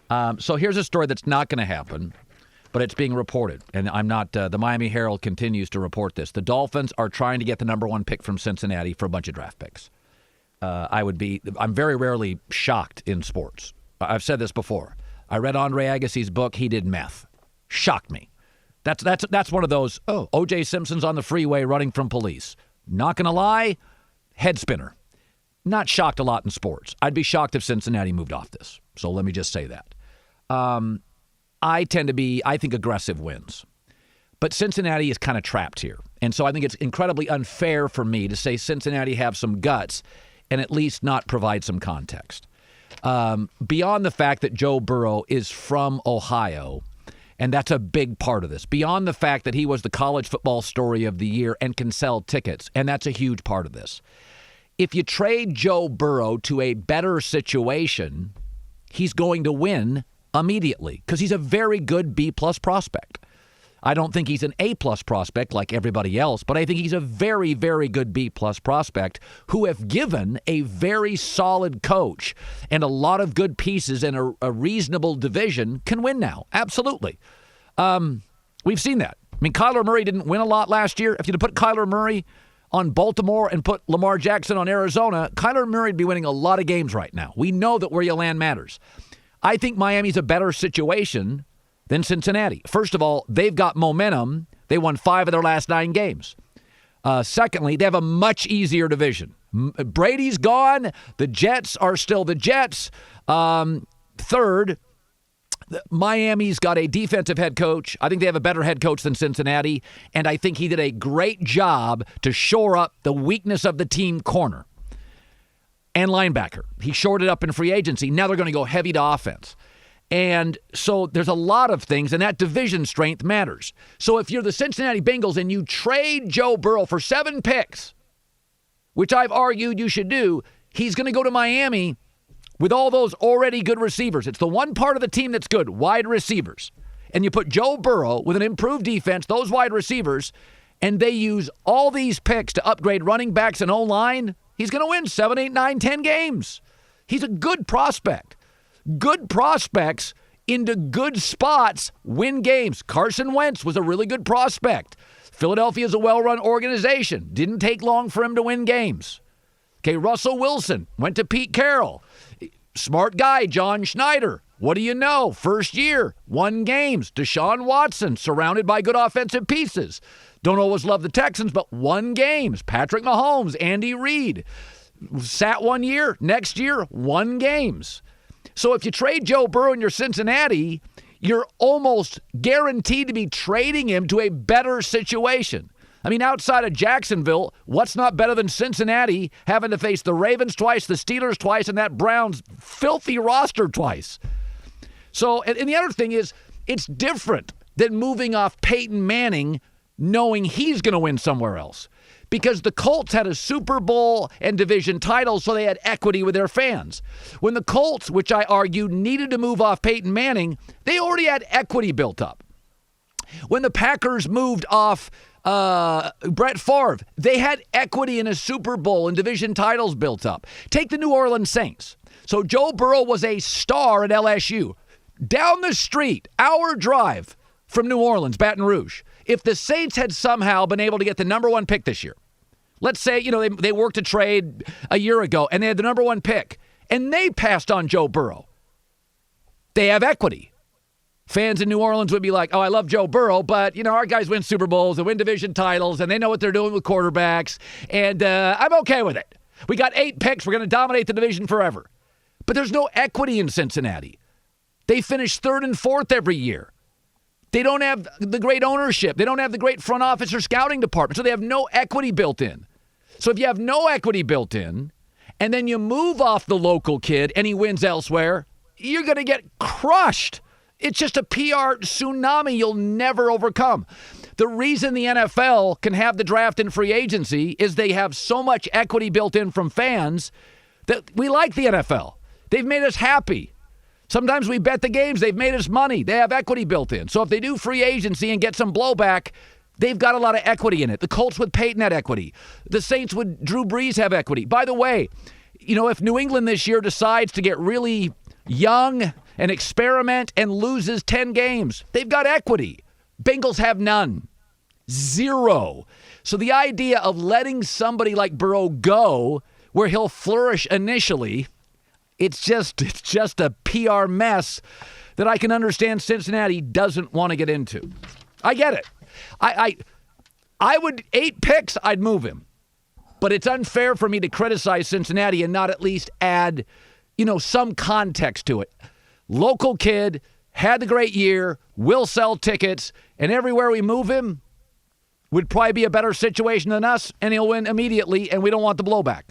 So here's a story that's not going to happen, but it's being reported. And I'm not, the Miami Herald continues to report this. The Dolphins are trying to get the number one pick from Cincinnati for a bunch of draft picks. I'm very rarely shocked in sports. I've said this before. I read Andre Agassi's book. He did meth. Shocked me. That's one of those, O.J. Simpson's on the freeway running from police. Not going to lie, head spinner. Not shocked a lot in sports. I'd be shocked if Cincinnati moved off this. So let me just say that. I think aggressive wins. But Cincinnati is kind of trapped here. And so I think it's incredibly unfair for me to say Cincinnati have some guts and at least not provide some context. Beyond the fact that Joe Burrow is from Ohio, and that's a big part of this. Beyond the fact that he was the college football story of the year and can sell tickets, and that's a huge part of this. If you trade Joe Burrow to a better situation, he's going to win immediately because he's a very good B-plus prospect. I don't think he's an A-plus prospect like everybody else, but I think he's a very, very good B-plus prospect who, if given a very solid coach and a lot of good pieces and a reasonable division, can win now. Absolutely. We've seen that. I mean, Kyler Murray didn't win a lot last year. If you'd have put Kyler Murray on Baltimore and put Lamar Jackson on Arizona, Kyler Murray would be winning a lot of games right now. We know that where you land matters. I think Miami's a better situation than Cincinnati. First of all, they've got momentum. They won 5 of their last 9 games. Secondly, they have a much easier division. Brady's gone. The Jets are still the Jets. Third, Miami's got a defensive head coach. I think they have a better head coach than Cincinnati, and I think he did a great job to shore up the weakness of the team corner and linebacker. He shored it up in free agency. Now they're going to go heavy to offense. And so there's a lot of things, and that division strength matters. So if you're the Cincinnati Bengals and you trade Joe Burrow for 7 picks, which I've argued you should do, he's going to go to Miami with all those already good receivers. It's the one part of the team that's good, wide receivers. And you put Joe Burrow with an improved defense, those wide receivers, and they use all these picks to upgrade running backs and O-line, he's going to win 7, 8, 9, 10 games. He's a good prospect. Good prospects into good spots win games. Carson Wentz was a really good prospect. Philadelphia's a well-run organization. Didn't take long for him to win games. Okay, Russell Wilson went to Pete Carroll. Smart guy, John Schneider. What do you know? First year, won games. Deshaun Watson, surrounded by good offensive pieces. Don't always love the Texans, but won games. Patrick Mahomes, Andy Reid. Sat 1 year. Next year, won games. So if you trade Joe Burrow in your Cincinnati, you're almost guaranteed to be trading him to a better situation. I mean, outside of Jacksonville, what's not better than Cincinnati having to face the Ravens twice, the Steelers twice, and that Browns filthy roster twice? So, and the other thing is, it's different than moving off Peyton Manning knowing he's going to win somewhere else. Because the Colts had a Super Bowl and division title, so they had equity with their fans. When the Colts, which I argued needed to move off Peyton Manning, they already had equity built up. When the Packers moved off Brett Favre, they had equity in a Super Bowl and division titles built up. Take the New Orleans Saints. So Joe Burrow was a star at LSU. Down the street, hour drive from New Orleans, Baton Rouge. If the Saints had somehow been able to get the number 1 pick this year, let's say, they worked a trade a year ago and they had the number 1 pick and they passed on Joe Burrow, they have equity. Fans in New Orleans would be like, oh, I love Joe Burrow, but, our guys win Super Bowls, they win division titles, and they know what they're doing with quarterbacks, and I'm okay with it. We got 8 picks. We're going to dominate the division forever. But there's no equity in Cincinnati. They finish 3rd and 4th every year. They don't have the great ownership. They don't have the great front office or scouting department, so they have no equity built in. So if you have no equity built in, and then you move off the local kid and he wins elsewhere, you're going to get crushed. It's just a PR tsunami you'll never overcome. The reason the NFL can have the draft and free agency is they have so much equity built in from fans that we like the NFL. They've made us happy. Sometimes we bet the games. They've made us money. They have equity built in. So if they do free agency and get some blowback, they've got a lot of equity in it. The Colts with Peyton had equity. The Saints with Drew Brees have equity. By the way, if New England this year decides to get really young and experiment and loses 10 games. They've got equity. Bengals have none. Zero. So the idea of letting somebody like Burrow go where he'll flourish initially, it's just a PR mess that I can understand Cincinnati doesn't want to get into. I get it. I would 8 picks, I'd move him. But it's unfair for me to criticize Cincinnati and not at least add, some context to it. Local kid, had the great year, will sell tickets, and everywhere we move him would probably be a better situation than us, and he'll win immediately, and we don't want the blowback.